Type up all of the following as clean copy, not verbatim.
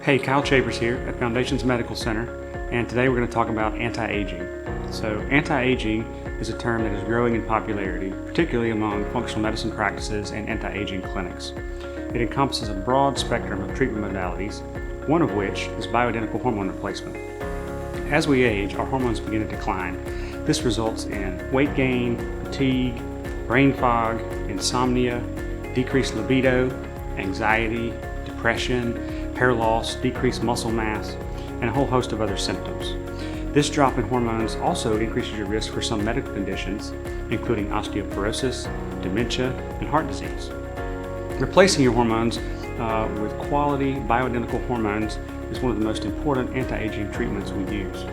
Hey, Kyle Chavers here at Foundations Medical Center, and today we're going to talk about anti-aging. So anti-aging is a term that is growing in popularity, particularly among functional medicine practices and anti-aging clinics. It encompasses a broad spectrum of treatment modalities, one of which is bioidentical hormone replacement. As we age, our hormones begin to decline. This results in weight gain, fatigue, brain fog, insomnia, decreased libido, anxiety, depression, hair loss, decreased muscle mass, and a whole host of other symptoms. This drop in hormones also increases your risk for some medical conditions, including osteoporosis, dementia, and heart disease. Replacing your hormones with quality bioidentical hormones is one of the most important anti-aging treatments we use.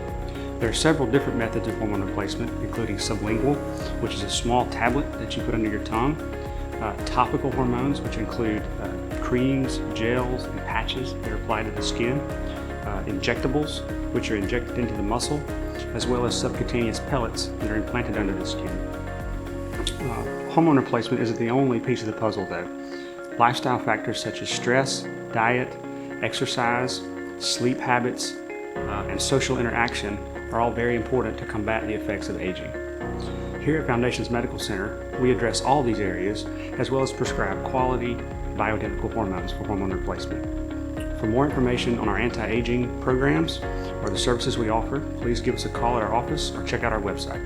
There are several different methods of hormone replacement, including sublingual, which is a small tablet that you put under your tongue, topical hormones, which include creams, gels, and patches that are applied to the skin, injectables, which are injected into the muscle, as well as subcutaneous pellets that are implanted under the skin. Hormone replacement isn't the only piece of the puzzle, though. Lifestyle factors such as stress, diet, exercise, sleep habits, and social interaction are all very important to combat the effects of aging. Here at Foundations Medical Center, we address all these areas, as well as prescribe quality bioidentical hormones for hormone replacement. For more information on our anti-aging programs or the services we offer, please give us a call at our office or check out our website.